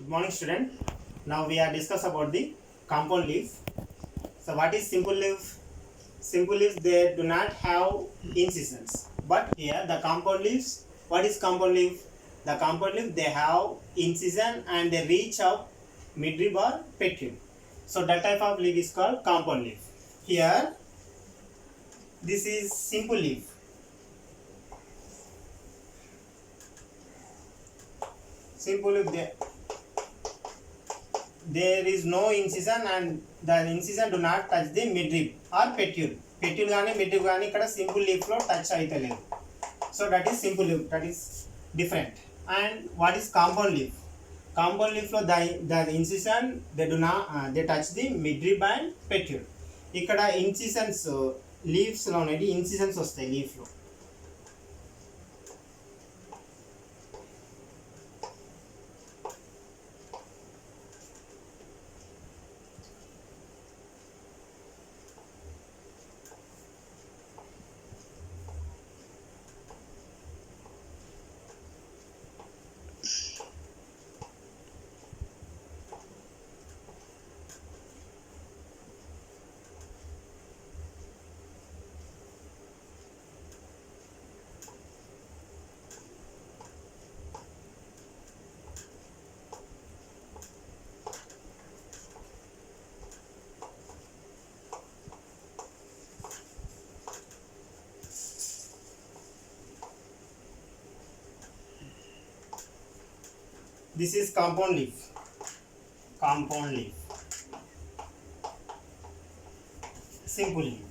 Good morning, student. Now we are discuss about the compound leaf. So what is simple leaf? Simple leaves, they do not have incisions. But here the compound leaves, what is compound leaf? The compound leaf, they have incision and they reach up midrib or petrib. So that type of leaf is called compound leaf. Here this is simple leaf. Simple leaf, there is no incision and the incision do not touch the midrib or petul. Petul gaani midrib gaani ikkada simple leaf lo touch aitaledu. So that is simple leaf, that is different. And what is compound leaf? Compound leaf lo the incision they do not they touch the midrib and petul. Ikkada incisions leaves lo unadi incisions vastayi leaf lo. This is compound leaf. Compound leaf. Simple leaf.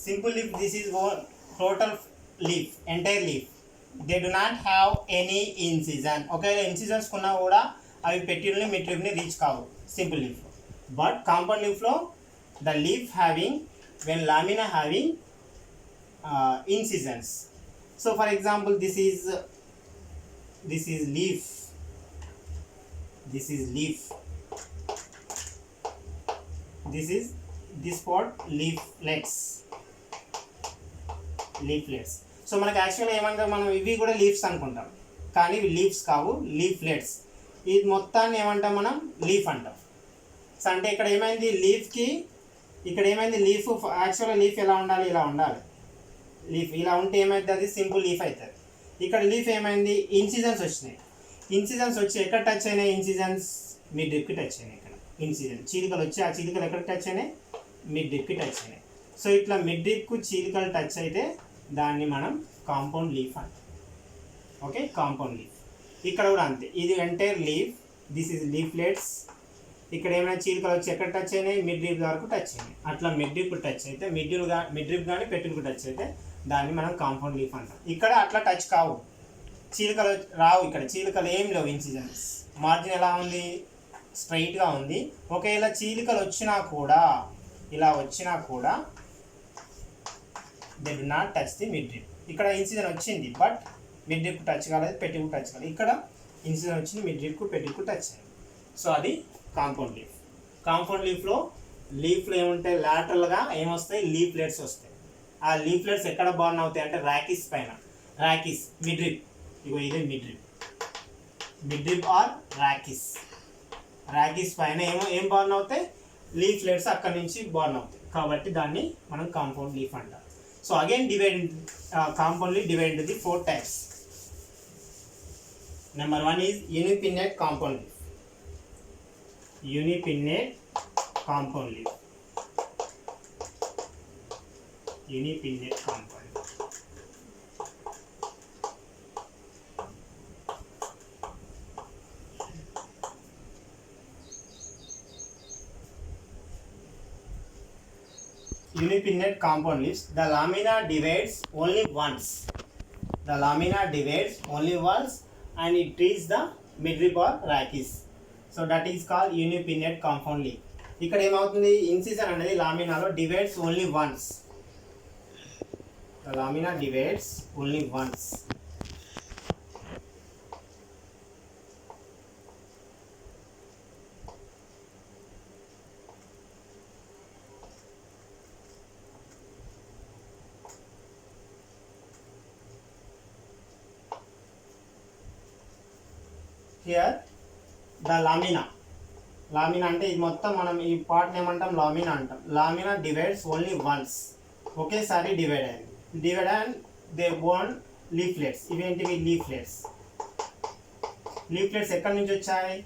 Simple leaf, this is one total leaf, entire leaf. They do not have any incision. Okay, incisions kunna kuda avi petilni midribni reach kavu simple leaf lo. But compound leaf lo the leaf having when lamina having incisions. So for example, this is leaf. This is leaf. This part leaflets. Leaflets. So మనకి యాక్చువల్గా ఏమంటారు, మనం ఇవి కూడా leaves అనుకుంటాం, కానీ ఇవి leaves కావు, లీఫ్లెట్స్. ఇది మొత్తాన్ని ఏమంటాం మనం, లీఫ్ అంటాం. సో అంటే ఇక్కడ ఏమైంది లీఫ్కి, ఇక్కడ ఏమైంది లీఫ్ యాక్చువల్గా లీఫ్ ఎలా ఉండాలి, ఇలా ఉండాలి. లీఫ్ ఇలా ఉంటే ఏమైంది, అది సింపుల్ లీఫ్ అవుతుంది. ఇక్కడ లీఫ్ ఏమైంది, ఇన్సిజన్స్ వచ్చినాయి. ఇన్సిజన్స్ వచ్చి ఎక్కడ టచ్ అయినాయి, ఇన్సిజన్స్ మిడ్రిబ్కి టచ్ అయినాయి. ఇక్కడ ఇన్సిజన్ చీలికలు వచ్చి ఆ చీలికలు ఎక్కడ టచ్ అయినాయి, మిడ్రిబ్కి టచ్ అయినాయి. సో ఇట్లా మిడ్రిబ్కు చీలికలు టచ్ అయితే దాన్ని మనం కాంపౌండ్ లీఫ్ అంటాం. Okay, compound leaf. ఇక్కడ కూడా అంతే, ఇది entire leaf, this is leaflets. ఇక్కడ ఏమైనా చీలికలు వచ్చి ఎక్కడ టచ్ అయినాయి, మిడ్రిబ్ వరకు టచ్ అయినాయి. అట్లా మిడ్రిబ్కు టచ్ అయితే మిడ్రిబ్ కానీ పెట్టుకు టచ్ అయితే దాన్ని మనం కాంపౌండ్ లీఫ్ అంటాం. ఇక్కడ అట్లా టచ్ కావు, చీలికలు రావు, ఇక్కడ చీలికలు ఏం లేవు. ఇన్సిజన్స్ మార్జిన్ ఎలా ఉంది, స్ట్రైట్గా ఉంది. ఒకవేళ చీలికలు వచ్చినా కూడా, ఇలా వచ్చినా కూడా they do not touch the midrib. ఇక్కడ ఇన్సిజన్ వచ్చింది బట్ మిడ్రిబ్కు టచ్ కాలేదు, పెట్టికు టచ్ కాలేదు. ఇక్కడ ఇన్సిజన్ వచ్చింది, మిడ్రిబ్కు పెట్టికు టచ్ అయింది. సో అది కాంపౌండ్ లీఫ్. కాంపౌండ్ లీఫ్లో ఏముంటాయి, లాటరల్గా ఏమొస్తాయి, లీఫ్లెట్స్ వస్తాయి. ఆ లీఫ్లెట్స్ ఎక్కడ బర్న్ అవుతాయి అంటే రాకిస్ పైన, రాకిస్ మిడ్రిబ్. ఇగో ఇదే మిడ్రిబ్ ఆర్ రాకిస్ పైన ఏం బర్న్ అవుతాయి, లీఫ్లెట్స్ అక్కడ నుంచి బర్న్ అవుతాయి. కాబట్టి దాన్ని మనం కాంపౌండ్ లీఫ్ అంటాం. So again compound leaf divide into the 4 types. Number 1 is unipinnate compound leaf. Unipinnate compound leaf. Unipinnate compound leaf. Unipinnate compound leaves, the lamina divides only once. The lamina divides only once and it reaches the midrib or rachis. So that is called unipinnate compound leaf. ఇక్కడ ఏమవుతుంది, incision అనేది లామినాలో divides only once. The lamina divides only once. Here the lamina. Lamina అంటే ఇది మొత్తం మనం ఈ పార్ట్ని ఏమంటాం, లామినా అంటాం. లామినా డివైడ్స్ ఓన్లీ వన్స్, ఒకేసారి డివైడ్ అయింది. Divide and they born leaflets. ఇవేంటివి? లీఫ్లెట్స్. లీఫ్లెట్స్ ఎక్కడి నుంచి వచ్చాయి?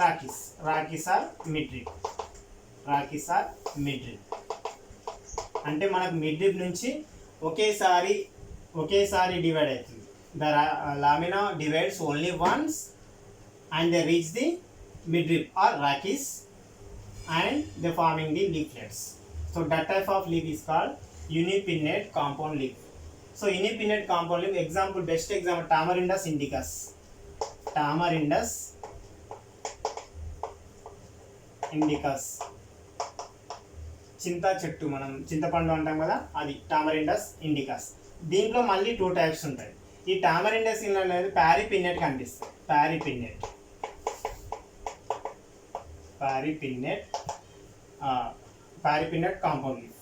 Rachis. Rachis or midrib. Rachis or midrib అంటే మనకు మిడ్రిప్ నుంచి ఒకేసారి డివైడ్ అవుతుంది. The lamina divides only once and they reach the midrib or rachis and they forming the leaflets. So that type of leaf is called unipinnate compound leaf. So unipinnate compound leaf example, best example, Tamarindus indicus. Tamarindus indicus చింత చెట్టు, మనం చింతపండు అంటాం కదా, అది Tamarindus indicus. దీంట్లో మళ్ళీ 2 types ఉంటాయి. ఈ టామరిండస్ అనేది పారిపిన్నెట్ కనిపిస్తుంది. Paripinnate compound leaf.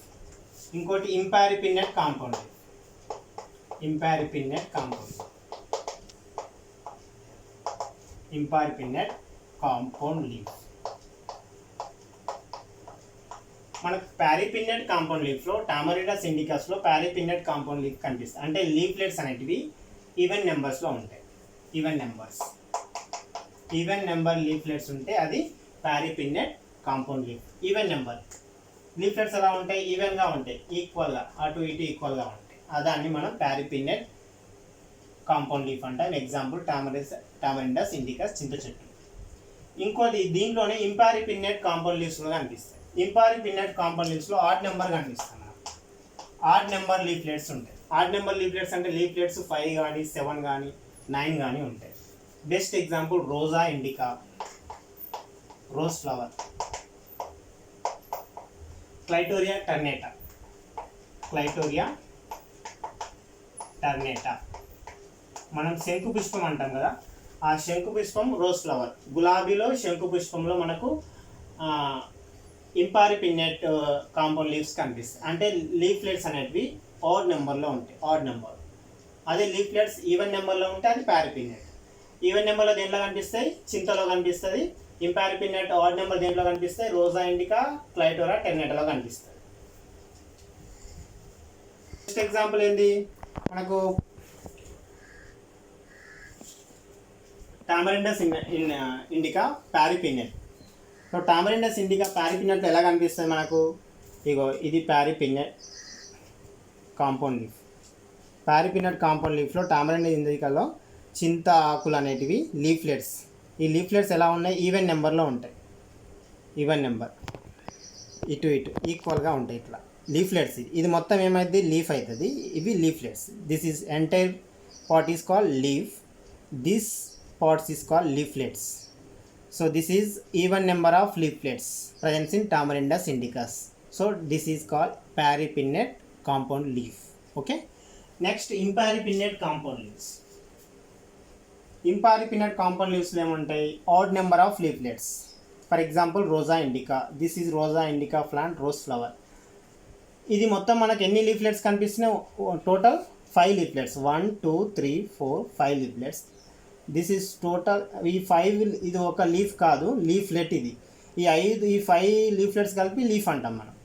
ఇంకోటి imparipinnate compound leaf. Imparipinnate compound leaf. మనకు పారిపిన్నెట్ కాంపౌండ్ లీఫ్లో, టామరిండస్ ఇండికస్లో పారిపిన్నెట్ కాంపౌండ్ లీఫ్ కనిపిస్తుంది. అంటే లీఫ్లెట్స్ అనేటివి ఈవెన్ నెంబర్స్లో ఉంటాయి. ఈవెన్ నెంబర్ లీఫ్లెట్స్ ఉంటే అది paripinnate compound leaf. Even number leaflets ఎలా ఉంటాయి? ఈవెన్గా ఉంటాయి, ఈక్వల్గా, అటు ఇటు ఈక్వల్గా ఉంటాయి. దాన్ని మనం పారిపిన్నెట్ కాంపౌండ్ లీఫ్ అంటాం. ఎగ్జాంపుల్ టామరిండస్ ఇండికస్, చింత చెట్టు. ఇంకోటి దీంట్లోనే ఇంపారిపిన్నెట్ కాంపౌండ్ లీవ్స్లో కనిపిస్తాయి. ఇంపారిపిన్నెట్ కాంపౌండ్ లీవ్స్లో ఆడ్ నెంబర్ కనిపిస్తుంది. ఆడ్ నెంబర్ లీఫ్లెట్స్ ఉంటాయి. ఆడ్ నెంబర్ లీఫ్లెట్స్ అంటే లీఫ్లెట్స్ 5 కానీ 7 కానీ 9 కానీ ఉంటాయి. బెస్ట్ ఎగ్జాంపుల్ రోజా ఇండికా, రోజ్ ఫ్లవర్. క్లైటోరియా టర్నేటా. మనం శంకు పుష్పం అంటాం కదా, ఆ శంకు పుష్పం రోజ్ ఫ్లవర్. గులాబీలో శంకు పుష్పంలో మనకు ఇంపారిపిన్నెట్ కాంపౌండ్ లీవ్స్ కనిపిస్తాయి. అంటే లీఫ్లెట్స్ అనేటివి ఆడ్ నెంబర్లో ఉంటాయి, ఆడ్ నెంబర్. అదే లీఫ్లెట్స్ ఈవెన్ నెంబర్లో ఉంటే అది పారిపిన్నెట్. ఈవెన్ నెంబర్లో దేంట్లో కనిపిస్తాయి? చింతలో కనిపిస్తుంది. ఇంపారిపిన్నెట్ ఆడ్ నెంబర్ దేంట్లో కనిపిస్తాయి? రోజా ఇండికా, క్లైటోరియా టెర్నేటాలో కనిపిస్తాయి. నెక్స్ట్ ఎగ్జాంపుల్ ఏంది? మనకు tamarindus indica paripinnate. So tamarindus indica పారిపిన్నెట్లో ఎలా కనిపిస్తుంది మనకు? ఇగో ఇది paripinnate compound leaf. Paripinnate compound లీఫ్లో టామరిండస్ ఇండికాలో చింత ఆకులు అనేటివి లీఫ్లెట్స్. ఈ లీఫ్లెట్స్ ఎలా ఉన్నాయి? ఈవెన్ నెంబర్లో ఉంటాయి. ఈవెన్ నెంబర్, ఇటు ఈక్వల్గా ఉంటాయి. ఇట్లా లీఫ్లెట్స్. ఇది మొత్తం ఏమైంది? లీఫ్ అవుతుంది. ఇవి leaflets. This is entire part is called leaf. This parts is called leaflets. So this is even number of leaflets present in Tamarindus indicus. So this is called parapinnate compound leaf. Okay. Next, imparipinnate compound leaves. Imparipinnate compound leaves lo emuntayi? Odd number of leaflets. For example, Rosa indica. This is Rosa indica plant, rose flower. ఇది మొత్తం మనకు ఎన్ని leaflets కనిపిస్తున్నాయి? Total 5 leaflets. 1 2 3 4 5 leaflets. This is total. ఈ 5 ఇది ఒక leaf కాదు, leaflet ఇది. ఈ 5 లీఫ్లెట్స్ కలిపి లీఫ్ అంటాం మనం.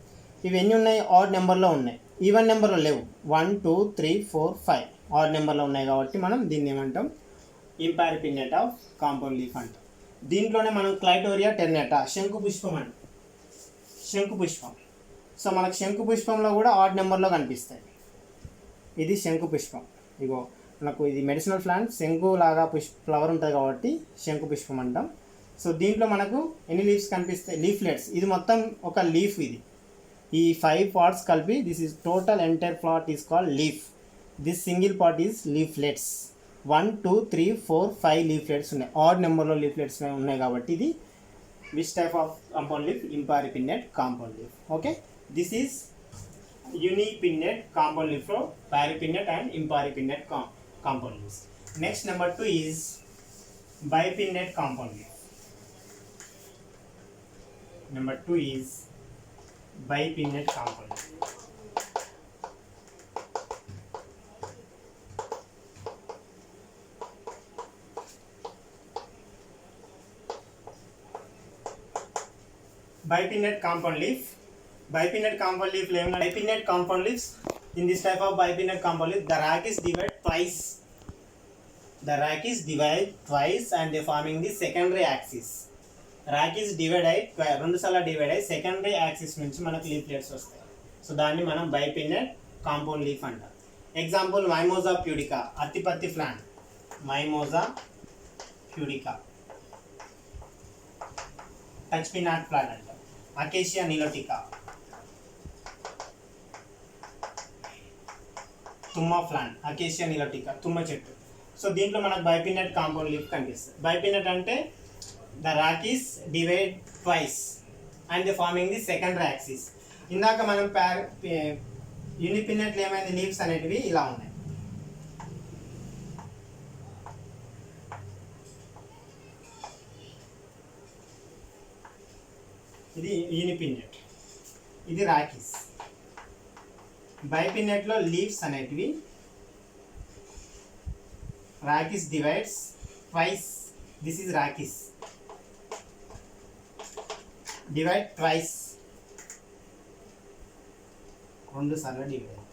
ఇవి ఎన్ని ఉన్నాయి? ఆడ్ నెంబర్లో ఉన్నాయి, ఈవెన్ నెంబర్లో లేవు. 1 2 3 4 5 ఆడ్ నెంబర్లో ఉన్నాయి కాబట్టి మనం దీన్ని ఏమంటాం? ఇంపారిపిన్నెట్ ఆఫ్ కాంపౌండ్ లీఫ్ అంటాం. దీంట్లోనే మనం క్లైటోరియా టెర్నేటా, శంకు పుష్పం అంటాం. శంకు పుష్పం. సో మనకు శంకు పుష్పంలో కూడా ఆడ్ నెంబర్లో కనిపిస్తాయి. ఇది శంకు పుష్పం. ఇగో మనకు ఇది మెడిసినల్ ప్లాంట్, శంకు లాగా ఫ్లవర్ ఉంటుంది కాబట్టి శంకు పుష్పం అంటాం. సో దీంట్లో మనకు ఎన్ని లీవ్స్ కనిపిస్తాయి? లీఫ్లెట్స్. ఇది మొత్తం ఒక లీఫ్. ఇది ఈ 5 పార్ట్స్ కలిపి this is total entire part is called leaf. This single part is leaflets. 1 2 3 4 5 leaflets ఉన్నాయి. ఆడ్ నెంబర్లో లీఫ్లెట్స్ ఉన్నాయి కాబట్టి ఇది which type of compound leaf? Imparipinnate compound leaf. Okay. This is unipinnate compound leaf for parapinnate and imparipinnate compound leaves. Next, number 2 is bipinnate compound leaf. Number 2 is bipinnate compound leaf. Bipinnate compound leaf. Bipinnate compound leaf. Bipinnate compound leaves. In this type of bipinnate compound leaf, the rack is divided twice. The rack is divided twice and they forming the secondary axis. Rack is divided రెండు సార్లు divide అయ్యి secondary axis నుంచి మనకు leaflets వస్తాయి. So దాన్ని మనం bipinnate compound leaf అంటాం. Example mimosa pudica, అత్తిపత్తి plant. Mimosa pudica. Touch me not plant అంటాం. అకేషియా నిలోటికా, తుమ్మ ప్లాంట్. అకేషియా నిలోటికా తుమ్మ చెట్టు. సో దీంట్లో మనకు బైపిన్నెట్ కాంపౌండ్ లీఫ్ కనిపిస్తుంది. బైపిన్నెట్ అంటే the rock is divide twice and the farming the secondary axis. ఇందాక మనం యూనిపిన్నెట్లు ఏమైంది, లీవ్స్ అనేటివి ఇలా ఉన్నాయి. ఇది యూనిపిన్నెట్, ఇది రాకీస్. బైపిన్నెట్లో లీవ్స్ అనేటివి rachis divides twice. This is rachis divide twice, రెండు సార్లు divide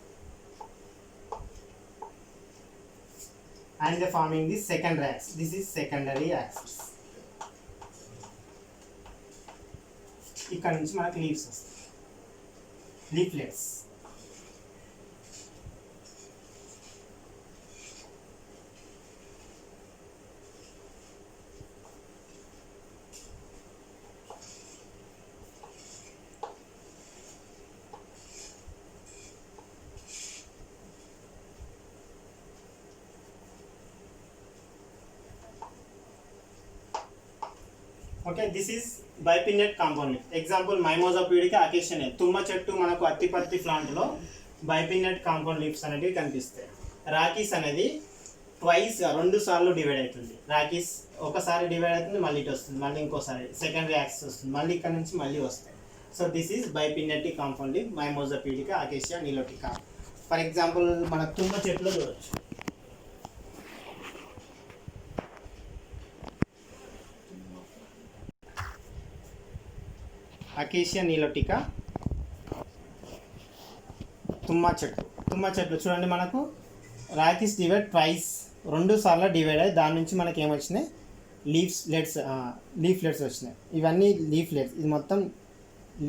and the forming the secondary axis. This is secondary axis. ఇక్కడ నుంచి మనకు లీవ్స్ వస్తాయి, leaflets. Okay, this is bipinnate compound leaf. Example mimosa pudica, acacia nilotica. తుమ్మ చెట్టు మనకు అత్తిపత్తి ప్లాంట్లో బైపిన్నెట్ కాంపౌండ్ లీవ్స్ అనేవి కనిపిస్తాయి. రాకీస్ అనేది ట్వైస్, రెండు సార్లు డివైడ్ అవుతుంది. రాకీస్ ఒకసారి డివైడ్ అవుతుంది, మళ్ళీ ఇటు వస్తుంది, మళ్ళీ ఇంకోసారి సెకండరీ యాక్సిస్ వస్తుంది, మళ్ళీ ఇక్కడ నుంచి మళ్ళీ వస్తాయి. So this is bipinnate compound leaf, mimosa pudica, acacia nilotica. For example మన తుమ్మ చెట్టులో చూడవచ్చు. అకేషియా నిలోటికా, తుమ్మ చెట్టు. తుమ్మ చెట్లు చూడండి, మనకు రాకీస్ డివైడ్ ట్వైస్, రెండు సార్లు డివైడ్ అయ్యి దాని నుంచి మనకి ఏమొచ్చినాయి, లీఫ్లెట్స్ వచ్చినాయి. ఇవన్నీ లీఫ్లెట్స్, ఇది మొత్తం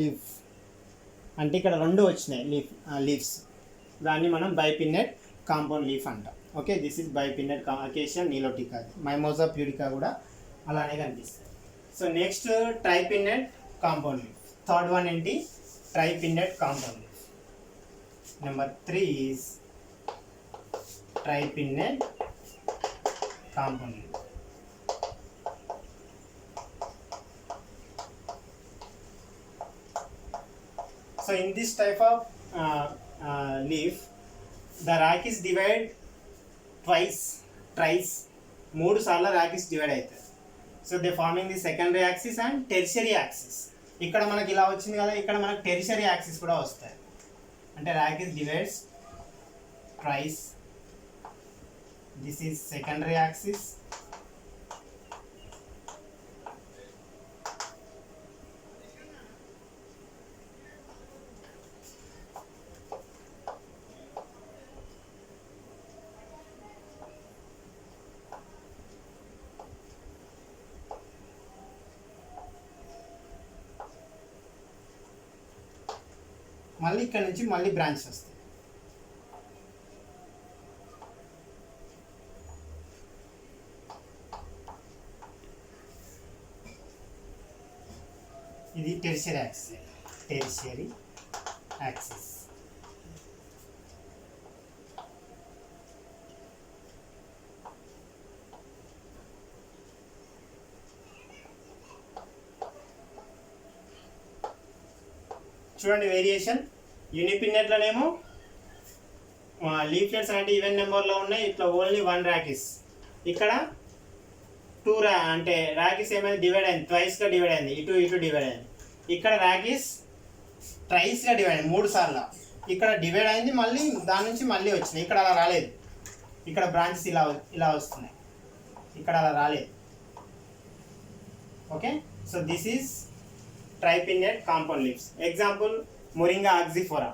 లీఫ్ అంటే ఇక్కడ రెండు వచ్చినాయి లీవ్స్. దాన్ని మనం బైపిన్నెట్ కాంపౌండ్ లీఫ్ అంటాం. Okay, this is bipinnate acacia nilotica. Mimosa pudica కూడా అలానే కనిపిస్తుంది. So next tripinnate compound leaf. Third one ఏంటి, tripinnate compound leaf. Number 3 is tripinnate compound leaf. So in this type of leaf, the rachis divide twice, మూడు సార్లు రాకీస్ divide అవుతాయి. So they forming the secondary axis and tertiary axis. ఇక్కడ మనకి ఇలా వచ్చింది కదా, ఇక్కడ మనకు టెరిషరీ యాక్సిస్ కూడా వస్తాయి. అంటే rachis divides twice, this is secondary axis. మళ్ళీ ఇక్కడ నుంచి మళ్ళీ బ్రాంచ్ వస్తాయి. ఇది టెరిషరీ యాక్సిస్. చూడండి వేరియేషన్. యూనిపిన్నెట్లోనేమో లీఫ్లెట్స్ అంటే ఈవెన్ నెంబర్లో ఉన్నాయి, ఇట్లా ఓన్లీ 1 రాకీస్. ఇక్కడ 2 అంటే రాకీస్ ఏమైంది, డివైడ్ అయింది, ట్వైస్గా డివైడ్ అయింది, ఇటు డివైడ్ అయింది. ఇక్కడ రాకీస్ ట్రైస్గా డివైడ్ అయింది, 3 సార్లు. ఇక్కడ డివైడ్ అయింది, మళ్ళీ దాని నుంచి మళ్ళీ వచ్చినాయి. ఇక్కడ అలా రాలేదు, ఇక్కడ బ్రాంచెస్ ఇలా వస్తున్నాయి, ఇక్కడ అలా రాలేదు. Okay, so this is tripinnate compound leaves. Example moringa oleifera,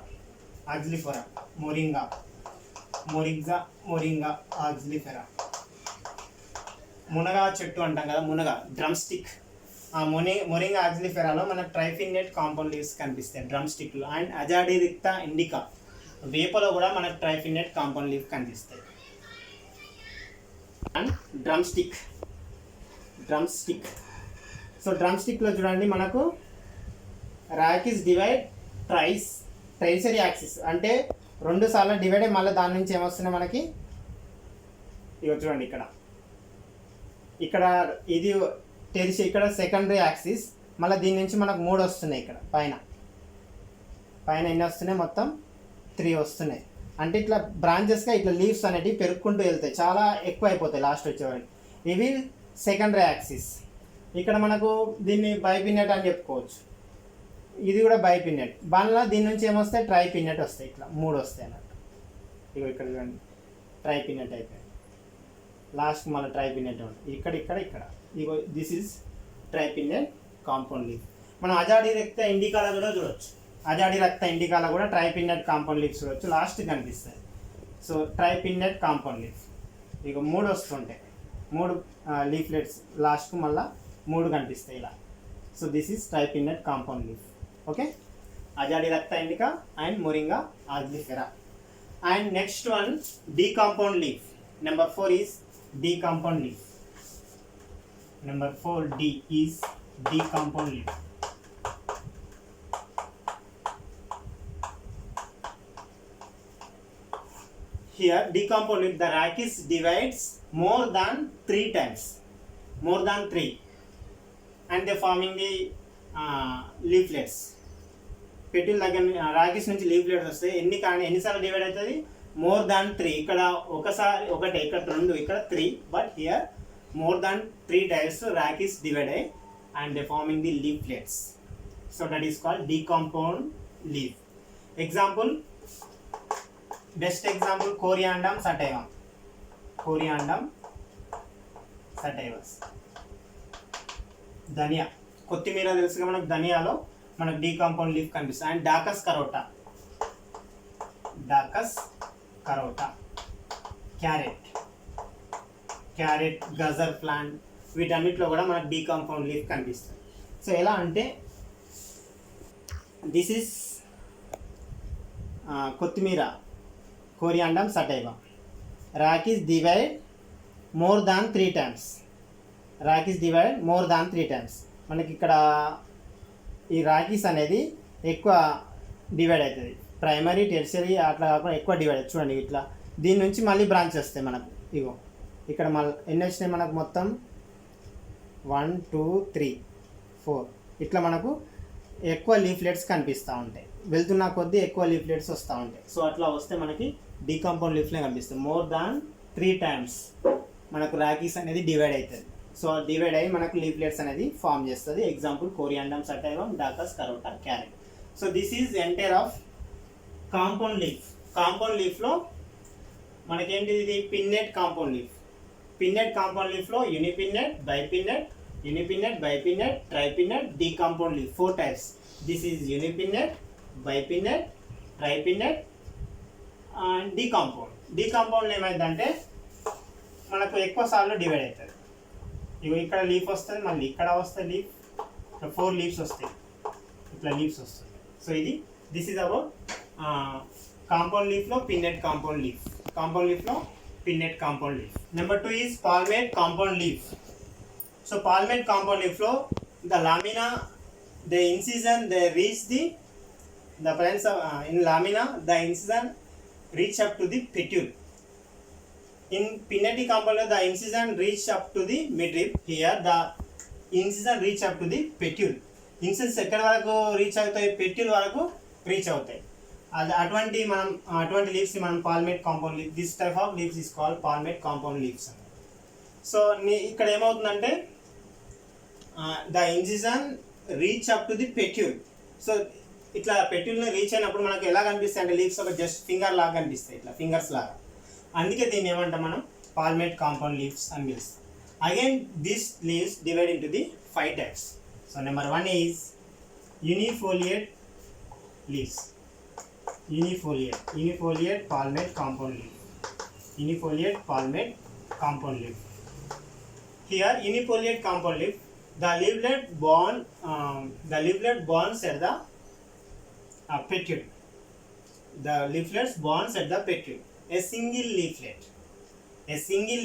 moringa oleifera. మునగా చెట్టు అంటాం కదా, మునగా డ్రమ్ స్టిక్. మొరింగా ఆక్సిఫెరాలో మనకు ట్రైపిన్నెట్ కాంపౌండ్ లీవ్స్ కనిపిస్తాయి డ్రమ్ స్టిక్లో. అండ్ అజాడిరిక్తా ఇండికా, వేపలో కూడా మనకు ట్రైపిన్నెట్ కాంపౌండ్ లీవ్ కనిపిస్తాయి. And drum stick. So drum స్టిక్లో చూడండి మనకు రాకిస్ డివైడ్ ట్రైసరీ యాక్సిస్, అంటే 2 సార్లు డివైడ్ అయ్యి మళ్ళీ దాని నుంచి ఏమొస్తున్నాయి మనకి, ఇవి చూడండి ఇక్కడ ఇది తెలిసి ఇక్కడ సెకండరీ యాక్సిస్, మళ్ళీ దీని నుంచి మనకు 3 వస్తున్నాయి. ఇక్కడ పైన ఎన్ని వస్తున్నాయి, మొత్తం 3 వస్తున్నాయి. అంటే ఇట్లా బ్రాంచెస్గా ఇట్లా లీవ్స్ అనేటివి పెరుక్కుంటూ వెళ్తాయి, చాలా ఎక్కువ అయిపోతాయి లాస్ట్ వచ్చేవాడికి. ఇవి సెకండరీ యాక్సిస్. ఇక్కడ మనకు దీన్ని బైపిన్నెట్ అని చెప్పుకోవచ్చు. ఇది కూడా బైపిన్నెట్. మళ్ళీ దీని నుంచి ఏమొస్తాయి, ట్రైపిన్నెట్ వస్తాయి. ఇట్లా 3 వస్తాయి అన్నట్టు. ఇగో ఇక్కడ చూడండి ట్రైపిన్నెట్ అయిపోయింది. లాస్ట్ మళ్ళీ ట్రైపిన్నెట్ ఉంటుంది ఇక్కడ. ఇగో this is tripinnate compound leave. మనం అజాడిరక్తా ఇండికాలో కూడా చూడవచ్చు. అజాడిరక్తా ఇండికాలో కూడా ట్రైపిన్నెట్ కాంపౌండ్ లీవ్స్ చూడవచ్చు, లాస్ట్ కనిపిస్తాయి. సో ట్రైపిన్నెట్ కాంపౌండ్ లీవ్ ఇక 3 వస్తుంటాయి, 3 లీఫ్లెట్స్ లాస్ట్కు మళ్ళీ 3 కనిపిస్తాయి ఇలా. So this is tripinnate compound leaf. Okay, azadirachta indica and moringa oleifera. And next one decompound leaf. Number 4 is decompound leaf. Number 4D is decompound leaf. Here decompound leaf, the rachis divides more than 3 times, and they forming the leaflets. పెటిల్ దగ్గర రాకిస్ నుంచి leaflets వస్తాయి. ఎన్నిసార్లు divide అవుతుంది, more than 3. ఇక్కడ ఒకటే, ఇక్కడ 2, ఇక్కడ 3, but here more than 3 times rachis divide అయ్యి and they forming the leaflets. So that is called decompound leaf. Example, best example coriandrum sativus. ధనియా, కొత్తిమీర తెలుసుగా మనకు, ధనియాలో మనకు డీకాంపౌండ్ లీఫ్ కనిపిస్తుంది. అండ్ డాకస్ కరోటా, క్యారెట్, గజర్ ప్లాంట్, వీటన్నిటిలో కూడా మనకు డీకాంపౌండ్ లీఫ్ కనిపిస్తుంది. సో ఎలా అంటే దిస్ ఈస్ కొత్తిమీర, coriandrum sativa. Rachis divide more than 3 times. మనకి ఇక్కడ ఈ రాకిస్ అనేది ఎక్కువ డివైడ్ అవుతుంది, ప్రైమరీ, టెర్షరీ అట్లా కాకుండా ఎక్కువ డివైడ్ అవుతుంది. చూడండి ఇట్లా దీని నుంచి మళ్ళీ బ్రాంచ్ వస్తాయి మనకు. ఇగో ఇక్కడ మళ్ళీ ఎన్ని వచ్చినాయి మనకు, మొత్తం 1 2 3 4 ఇట్లా మనకు ఎక్కువ లీఫ్లెట్స్ కనిపిస్తూ ఉంటాయి. వెళ్తున్న కొద్దీ ఎక్కువ లీఫ్లెట్స్ వస్తూ ఉంటాయి. సో అట్లా వస్తే మనకి డీకాంపౌండ్ లీఫ్లే కనిపిస్తుంది. మోర్ దాన్ 3 టైమ్స్ మనకు రాకీస్ అనేది డివైడ్ అవుతుంది. సో డివైడ్ అయ్యి మనకు లీఫ్లెట్స్ అనేది ఫామ్ చేస్తుంది. Example coriandrum sativa, daucus carota, carrot. So this is entire of compound leaf. Compound లీఫ్లో మనకేంటిది, ఇది pinnate compound leaf. Pinnate compound లీఫ్లో unipinnate, bipinnate, tripinnate, decompound leaf 4 types. This is unipinnate, bipinnate, tripinnate and decompound. Decompound ఏమైందంటే మనకు ఎక్కువ సార్లు divide అవుతుంది. ఇవి ఇక్కడ లీఫ్ వస్తుంది, మళ్ళీ ఇక్కడ వస్తుంది లీఫ్, ఇక్కడ 4 లీవ్స్ వస్తాయి, ఇట్లా లీవ్స్ వస్తుంది. సో ఇది దిస్ ఈజ్ అబౌట్ కాంపౌండ్ లీఫ్లో pinnate compound leaf. Number 2 is palmate compound leaf. So palmate compound లీఫ్లో the lamina, the incision they reach the presence of in lamina, the incision reach up to the petiole. In pinnetic compound, the incision reach up to the midrib. Here the incision reach up to the petiole. Incisions ఎక్కడ వరకు reach అవుతాయి, petiole వరకు reach అవుతాయి. అటువంటి leaves మనం palmate compound leaf, this type of leaves is called palmate compound leaves. So ఇక్కడ ఏమవుతుందంటే the incision reach up to the petiole. సో ఇట్లా పెట్యూల్ని రీచ్ అయినప్పుడు మనకు ఎలా కనిపిస్తాయి అంటే లీవ్స్ ఒక జస్ట్ ఫింగర్ లాగా కనిపిస్తాయి, ఇట్లా ఫింగర్స్ లాగా. అందుకే దీన్ని ఏమంటాం మనం, పాల్మేట్ కాంపౌండ్ లీవ్స్ అని పిలుస్తాం. Again this leaves divide into the 5 types. So number 1 is Unifoliate leaves. Unifoliate palmate compound leaf. Unifoliate palmate compound leaf. Here unifoliate compound leaf, the leaflet bonds at the petiole. The leaflets bonds at the petiole. A single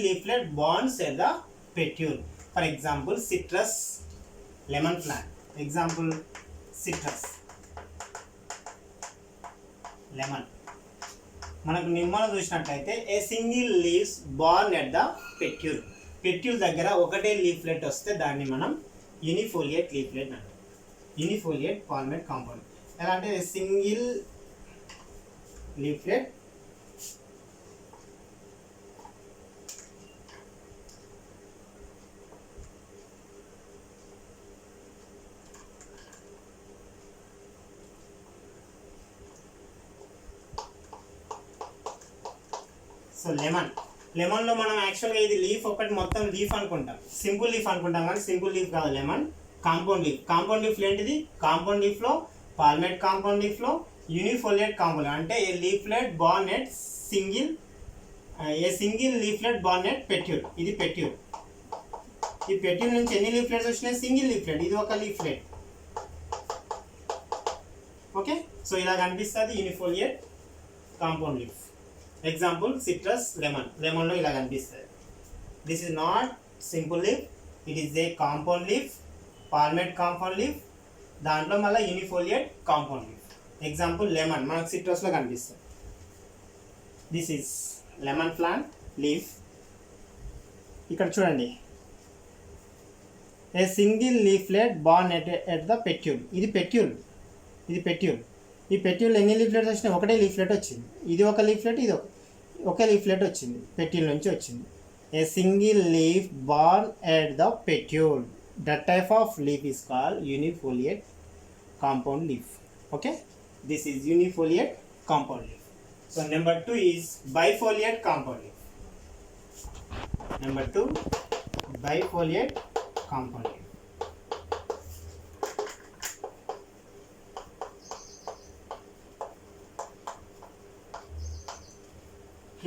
leaflet bonds at the petiole. For example, citrus, lemon plant. Example, citrus, lemon. మనకు నిమ్మను చూసినట్లయితే a single leaves born at the petiole దగ్గర ఒకటే leaflet వస్తే దాన్ని మనం unifoliate leaflet అంటాం. Unifoliate palmate compound. ఎలా అంటే సింగిల్ లీఫ్లెట్ సో లెమన్లో మనం యాక్చువల్గా ఇది లీఫ్ ఒకటి మొత్తం లీఫ్ అనుకుంటాం, సింపుల్ లీఫ్ అనుకుంటాం, కానీ సింపుల్ లీఫ్ కాదు లెమన్, కాంపౌండ్ లీఫ్ ఏంటిది? కాంపౌండ్ లీఫ్లో పాల్మేట్ కాంపౌండ్ లీఫ్లో యూనిఫోలియేట్ కాంపౌండ్ అంటే a leaflet born at single leaflet born at petiole. ఇది పెట్యూల్. ఈ పెట్యూల్ నుంచి ఎన్ని లీఫ్లెట్స్ వచ్చినాయి? Single leaflet. ఇది ఒక లీఫ్లెట్. ఓకే, సో ఇలా కనిపిస్తుంది unifoliate compound leaf. Example citrus, లెమన్లో ఇలా కనిపిస్తుంది. This is not simple leaf, it is a compound leaf, palmate compound leaf, దాంట్లో మళ్ళీ unifoliate compound leaf. Example lemon మనకు సిట్రస్లో కనిపిస్తుంది. This is lemon plant leaf. ఇక్కడ చూడండి, a single leaflet born at the petiole. ఇది పెట్యూల్. ఈ పెట్యూల్ ఎన్ని లీఫ్లెట్స్ వచ్చినాయి? ఒకటే లీఫ్లెట్ వచ్చింది. ఇది ఒక లీఫ్లెట్, ఇది ఒక లీఫ్లెట్ వచ్చింది, పెట్యూల్ నుంచి వచ్చింది. A single leaf born at the petiole. That type of leaf is called unifoliate compound leaf. Okay, this is unifoliate compound leaf. So number 2 is bifoliate compound leaf. Number 2, bifoliate compound leaf.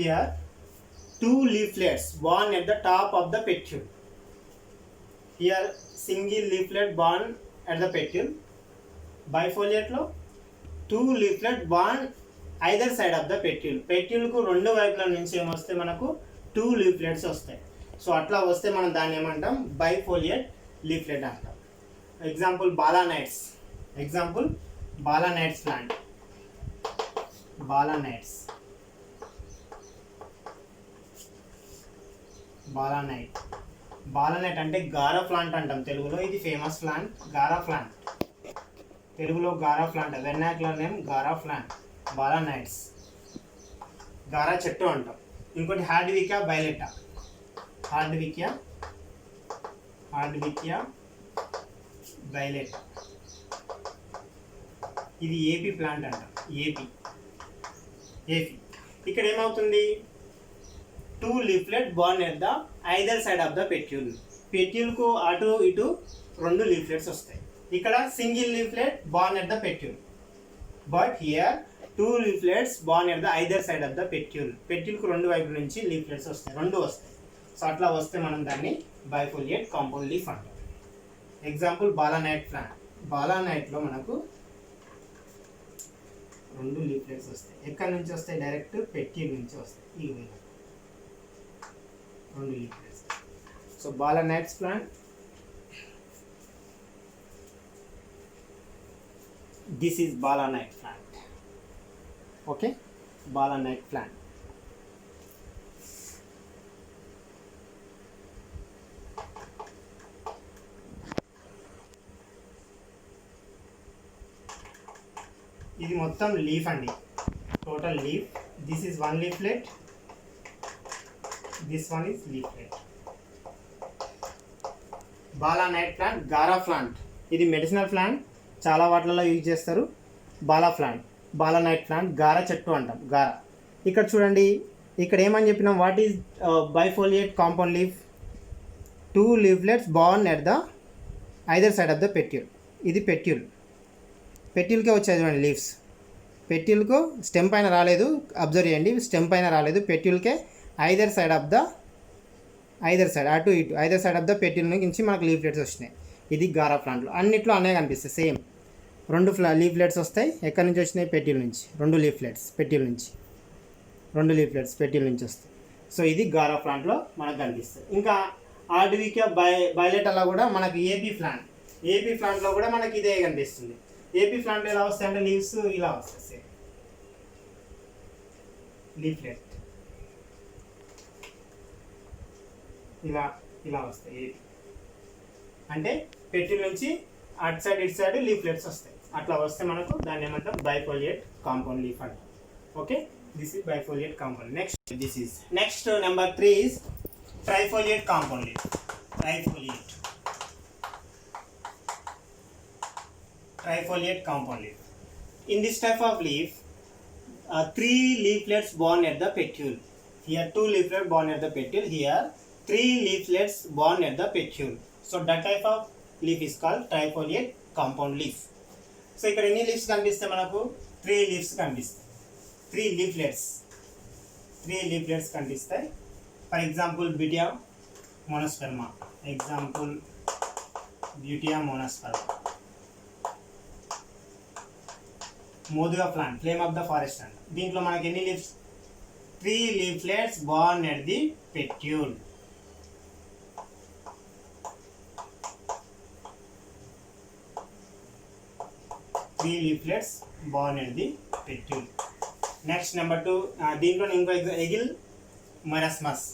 Here 2 leaflets born at the top of the petiole. Here single leaflet born at the petiole. Bifoliate lo 2 leaflet born either side of the petiole. Petiole ku rendu వైపుల నుంచి ఏమొస్తే మనకు 2 leaflets వస్తాయి. So అట్లా వస్తే మనం దాన్ని ఏమంటాం? బైఫోలియేట్ leaflet అంటాం. ఎగ్జాంపుల్ బాలానైట్స్. ప్లాంట్. బాలానైట్ అంటే గారా ప్లాంట్ అంటాం తెలుగులో. ఇది ఫేమస్ ప్లాంట్, గారా ప్లాంట్. తెలుగులో గారా ప్లాంట్, వెర్నాక్యులర్ నేమ్ గారా ప్లాంట్, బాలానైట్స్. గారా చెట్టు అంటాం. ఇంకోటి హార్డ్వికియా బైలెటా. ఇది ఏపీ ప్లాంట్ అంటాం. ఏపీ. ఇక్కడ ఏమవుతుంది? 2 leaflet born at the either side of the petiole. పెట్యూల్కు అటు ఇటు 2 leaflets వస్తాయి. ఇక్కడ single leaflet born at the petiole. But here 2 leaflets born at the either side of the petiole. పెట్యూల్కు 2 వైపుల నుంచి లీఫ్లెట్స్ వస్తాయి, 2 వస్తాయి. సో అట్లా వస్తే మనం దాన్ని బైఫోలియేట్ కాంపౌండ్ లీఫ్ అంటాం. Example balanites plant. బాలానైట్లో మనకు 2 లీఫ్లెట్స్ వస్తాయి. ఎక్కడి నుంచి వస్తాయి? డైరెక్ట్ పెట్యూల్ నుంచి వస్తాయి. ఈ విధంగా 2 leaflets. So balanite plant. This is balanite plant. Okay, balanite plant. ఇది మొత్తం లీఫ్ అండి, total leaf. This is 1 leaflet. This one is leaflet. Balanites plant, గారా ప్లాంట్. ఇది మెడిసినల్ ప్లాంట్, చాలా వాటిలలో యూజ్ చేస్తారు. బాలానైట్ ప్లాంట్, గారా చెట్టు అంటాం, గారా. ఇక్కడ చూడండి, ఇక్కడ ఏమని చెప్పినాం? What is bifoliate compound leaf? 2 leaflets born at the either side of the petiole. ఇది పెట్యూల్. పెట్యూల్కే వచ్చాయి చూడండి లీవ్స్. పెట్యూల్కు స్టెమ్ పైన రాలేదు, అబ్జర్వ్ చేయండి, స్టెమ్ పైన రాలేదు, పెట్యూల్కే ఐదర్ సైడ్ ఆఫ్ ద అటు ఇటు ఐదర్ సైడ్ ఆఫ్ ద పెట్యూల్ నుంచి మనకు లీఫ్లెట్స్ వచ్చినాయి. ఇది గారా ప్లాంట్లో అన్నిట్లో అనే కనిపిస్తాయి సేమ్. రెండు లీఫ్లెట్స్ వస్తాయి. ఎక్కడి నుంచి వచ్చినాయి? పెట్యూల్ నుంచి. రెండు లీఫ్లెట్స్ పెట్యూల్ నుంచి వస్తాయి. సో ఇది గారా ప్లాంట్లో మనకు కనిపిస్తుంది. ఇంకా ఆర్డివికా బైలెటలా కూడా మనకి ఏపీ ప్లాంట్లో కూడా మనకి ఇదే కనిపిస్తుంది. ఏపీ ప్లాంట్లో ఎలా వస్తాయి అంటే లీవ్స్ ఇలా వస్తాయి సేమ్ లీఫ్లెట్ ఇలా వస్తాయి. ఏపీ అంటే పెట్యూల్ నుంచి అటు సైడ్ ఇటు సైడ్ లీఫ్లెట్స్ వస్తాయి. అట్లా వస్తే మనకు దాన్ని ఏమంటాం? బైఫోలియేట్ కాంపౌండ్ లీఫ్ అంటాం. Okay, this is bifoliate compound. Next number 3 is trifoliate compound leaf. Trifoliate compound leaf. In this type of leaf, 3 leaflets born at the petiole. Here 2 leaflets born at the petiole. Here 3 leaflets born at the petiole. So that type of leaf is called trifoliate compound leaf. So ఇక్కడ ఎన్ని leaves కనిపిస్తాయి మనకు? 3 leaves కనిపిస్తాయి. 3 leaflets కనిపిస్తాయి. For example butea monosperma. మోదుగా plant, flame of the forest అంట. దీంట్లో మనకి ఎన్ని leaves? 3 leaflets born at the petiole. Next number 2, దీంట్లో ఇంకో ఎగిల్ మెరస్మస్.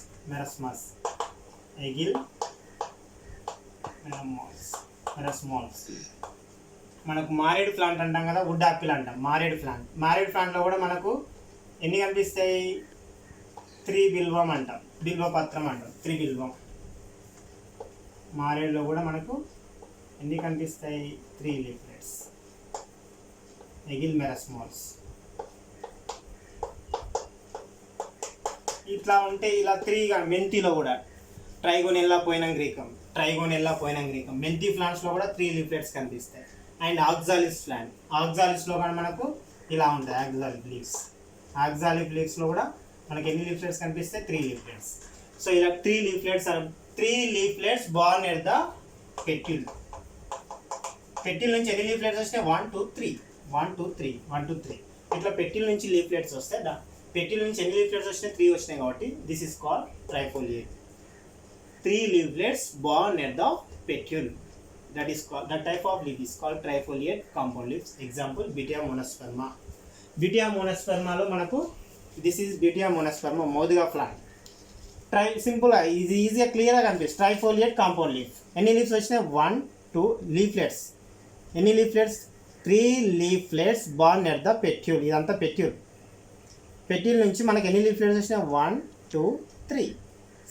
మనకు మారేడు ప్లాంట్ అంటాం కదా, వుడ్ యాపిల్ అంటాం. మారేడు ప్లాంట్లో కూడా మనకు ఎన్ని కనిపిస్తాయి? 3 బిల్వం అంటాం, బిల్వపత్రం అంటాం. 3 బిల్వం. మారేడులో కూడా మనకు ఎన్ని కనిపిస్తాయి? 3 leaflets. ఎగిల్ మెరస్మాల్స్. ఇట్లా ఉంటే ఇలా 3 మెంతిలో కూడా ట్రైగోనెల్లా పోయినంగ్రీకం. మెంతి ప్లాంట్స్లో కూడా 3 leaflets కనిపిస్తాయి. అండ్ ఆక్సాలిస్లో కూడా మనకు ఇలా ఉంటాయి ఆక్సాలిక్ లీవ్స్లో కూడా మనకి ఎన్ని లీఫ్లెట్స్ కనిపిస్తాయి? 3 leaflets. సో ఇలా 3 leaflets born at the petiole. పెట్టిల్ నుంచి ఎన్ని లీఫ్లెట్స్ వస్తాయి? 1 2 3. ఇట్లా పెట్టిల్ నుంచి లీఫ్లెట్స్ వస్తాయి. పెట్టిల్ నుంచి ఎన్ని లీఫ్లెట్స్ వచ్చినాయి? 3 వచ్చినాయి కాబట్టి this is called trifoliate. 3 leaflets born at the petiole. That type of leaf is called trifoliate compound leaves. Example Buttia monosperma లో మనకు దిస్ ఈజ్ Buttia monosperma మోదుగా ప్లాంట్. సింపుల్గా ఈజీగా క్లియర్గా కనిపిస్తుంది. Trifoliate compound leaf. ఎన్ని లీవ్స్ వచ్చినాయి? 1 2 leaflets. ఎన్ని leaflets? 3 leaflets born at the petiole. ఇదంతా పెట్ట్యూల్ నుంచి మనకి ఎన్ని లీఫ్లెట్స్ వచ్చినాయి? 1 2 3.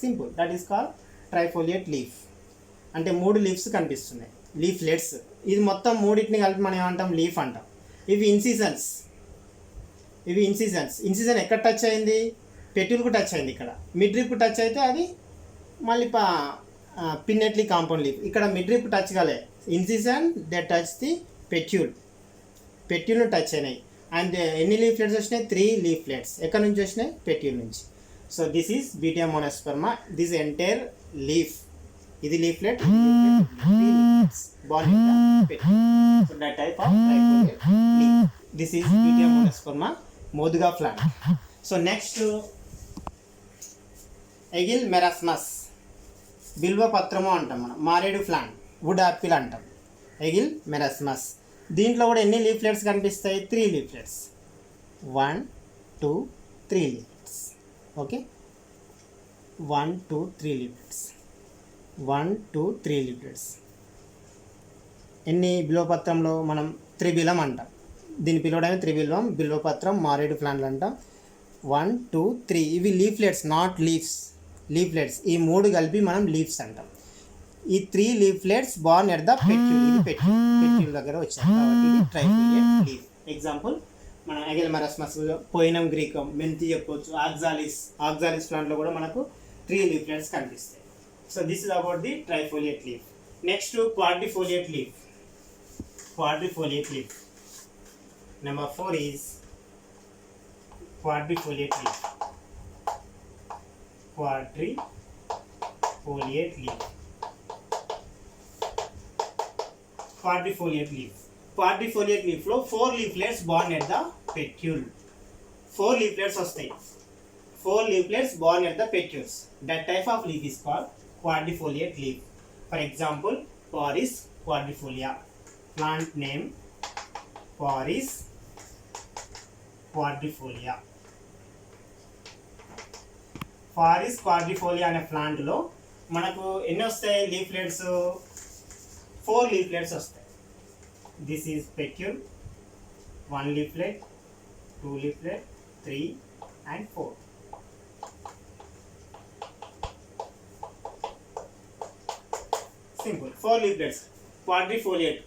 Simple. That is called trifoliate leaf. అంటే 3 లీవ్స్ కనిపిస్తున్నాయి, లీఫ్లెట్స్. ఇది మొత్తం మూడింటిని కలిపి మనం ఏమంటాం? లీఫ్ అంటాం. ఇవి ఇన్సిజన్స్. ఇన్సిజన్ ఎక్కడ టచ్ అయింది? పెట్ట్యూల్కు టచ్ అయింది. ఇక్కడ మిడ్రిప్కు టచ్ అయితే అది మళ్ళీ పిన్నెట్లీ కాంపౌండ్ లీఫ్. ఇక్కడ మిడ్రిప్ టచ్ కాలే, ఇన్సిజన్ దట్ టచ్ ది పెట్ట్యూల్ను టచ్ అయినాయి. అండ్ ఎన్ని లీఫ్లెట్స్ వచ్చినాయి? 3 leaflets. ఎక్కడి నుంచి వచ్చినాయి? పెట్ట్యూల్ నుంచి. So this is Buttia monosperma. This entire leaf. ఇది leaflet, 3 leaflets born in the petiole. So that type of trifoliate leaf. This is Buttia monosperma మోదుగా plant. So next agile మెరస్మస్, బిల్వపత్రము అంటాం మనం. మారేడు plant, would Apple అంటాం. Agile మెరస్మస్. దీంట్లో కూడా ఎన్ని leaflets కనిపిస్తాయి? 3 leaflets. 1 2 3 leaflets. Okay, 1 2 3 leaflets. 1 2 3 leaflets. ఎన్ని బిల్వపత్రంలో మనం త్రిబిలం అంటాం. దీన్ని పిలవడమే త్రిబిల్వం, బిల్వపత్రం, మారేడు ప్లాంట్లు అంటాం. 1 2 3 ఇవి లీఫ్లెట్స్, నాట్ లీవ్స్. ఈ 3 కలిపి మనం లీవ్స్ అంటాం. ఈ 3 leaflets born at the petiole. ఇది పెట్ట్యూల్ దగ్గర వచ్చాయి కాబట్టి ఇది ట్రైఫోలియేట్ లీఫ్. ఎగ్జాంపుల్ మన ఎగిల్ మెరస్మస్, పోయినం గ్రీకం, మెంతి చెప్పవచ్చు. ఆక్సాలిస్ ప్లాంట్లో కూడా మనకు 3 leaflets కనిపిస్తాయి. So this is about the trifoliate leaf. Next quadrifoliate leaf. Number 4 is quadrifoliate leaf. Quadrifoliate leaf. Quadrifoliate leaf. Quadrifoliate leaf లో 4 leaflets born at the petal. 4 leaflets వస్తాయి. 4 leaflets born at the petals. That type of leaf is called quadrifoliate leaf. For example, Paris quadrifolia. Plant name Paris quadrifolia. Paris quadrifolia అనే plant లో మనకు ఎన్ని వస్తాయి leaflets? 4 leaflets వస్తాయి. This is petal, 1 leaflet, 2 leaflet, 3 and 4. Simple. 4 leaflets. Quadrifoliate.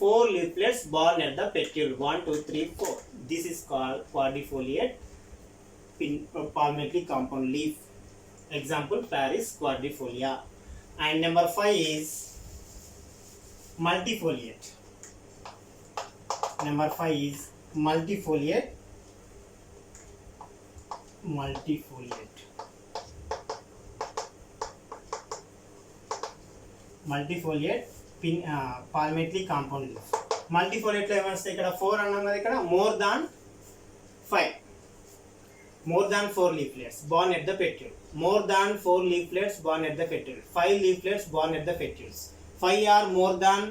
4 leaflets born at the petal. 1, 2, 3, 4. This is called quadrifoliate palmately compound leaf. Example, Paris quadrifolia. And number 5 is multifoliate. Number 5 is multifoliate. Multifoliate palmately compound leaf. Multifoliate లో ఏమొస్తాయి? ఇక్కడ 4 అన్నాం కదా, ఇక్కడ more than 4 leaflets born at the petal. More than 4 leaflets born at the petal. 5 leaflets born at the petals. 5 are more than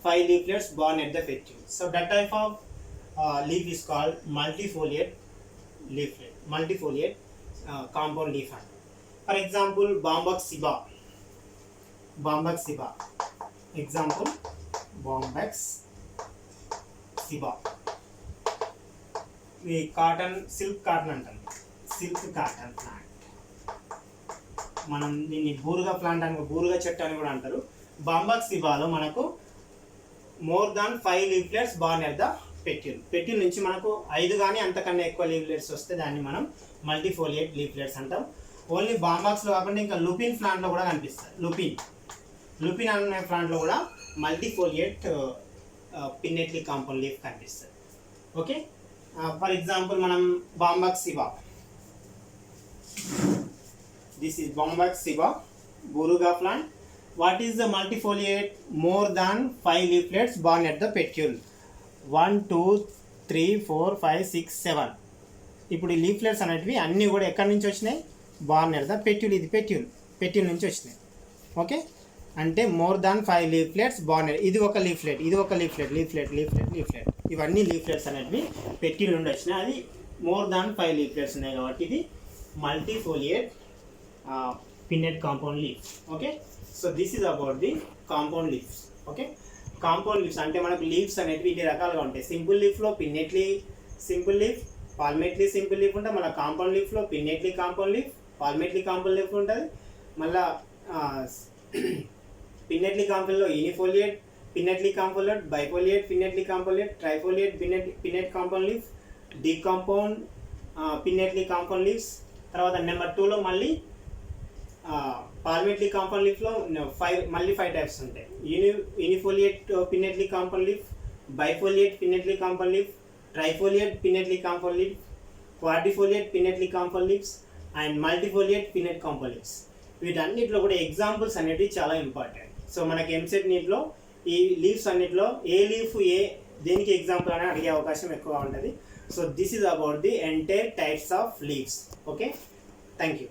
5 leaflets born at the petal. So that type of leaf is called multifoliate leaflet. Multifoliate compound leaf. For example, Bombax Bombax. Example, Bombax Siba. ఈ cotton, silk cotton అంటాం. Silk cotton plant. మనం దీన్ని బూరుగా plant అని, బూరుగా చెట్టు అని కూడా అంటారు. Bombax సిబాలో మనకు more than 5 leaflets born at the petiole. Petiole నుంచి మనకు 5 కానీ అంతకన్నా ఎక్కువ leaflets వస్తే దాన్ని మనం మల్టీఫోలియేట్ leaflets అంటాం. ఓన్లీ బాంబాక్స్లో కాకుండా ఇంకా లుపిన్ ప్లాంట్లో కూడా కనిపిస్తుంది. లుపిన్ అనే ప్లాంట్లో కూడా మల్టీఫోలియేట్ పిన్నెట్లీ కాంపౌండ్ లీఫ్ కనిపిస్తుంది. ఓకే, ఫర్ ఎగ్జాంపుల్ మనం bombax ceiba. This is bombax ceiba, బూరుగా plant. What is the multifoliate? More than 5 leaflets born at the petule. 1, 2, 3, 4, 5, 6, 7. ఇప్పుడు ఈ లీఫ్లెట్స్ అనేటివి అన్నీ కూడా ఎక్కడి నుంచి వచ్చినాయి? Born at the petiole. ఇది పెట్యూల్ నుంచి వచ్చినాయి. ఓకే, అంటే మోర్ దాన్ 5 leaflets బార్న్. ఇది ఒక లీఫ్లెట్, ఇది ఒక లీఫ్లెట్. ఇవన్నీ లీఫ్లెట్స్ అనేటివి పెట్యూల్ నుండి వచ్చినాయి. అది మోర్ దాన్ 5 leaflets ఉన్నాయి కాబట్టి ఇది multifoliate pinnate compound leaf. Okay, so this is about the compound leaves. Okay, compound leaves అంటే మనకు లీవ్స్ అనేవి ఇన్ని రకాలుగా ఉంటాయి. సింపుల్ లీఫ్లో pinnately simple leaf, palmately simple leaf ఉంటుంది. మళ్ళీ కాంపౌండ్ లీఫ్లో pinnately compound leaf, palmately compound leaf ఉంటుంది. మళ్ళీ పిన్నెట్లీ కాంపౌండ్లో unifoliate pinnately compound, bifoliate pinnately compound leaf, trifoliate pinnate compound leaf, decompound pinnately compound leaves. తర్వాత నెంబర్ 2లో మళ్ళీ పాల్మెట్లీ కాంపౌండ్ లీఫ్లో 5 టైప్స్ ఉంటాయి. Unifoliate pinnately compound leaf, bifoliate pinnately compound leaf, trifoliate pinnately compound leaf, quadrifoliate pinnately compound leaves and multifoliate pinnate compound leaves. వీటన్నిటిలో కూడా examples అనేవి చాలా important. So మనకి ఎంసెట్ నీటిలో ఈ లీవ్స్ అన్నిటిలో ఏ లీఫ్ దేనికి ఎగ్జాంపుల్ అని అడిగే అవకాశం ఎక్కువ ఉంటుంది. So this is about the entire types of leaves. Okay, thank you.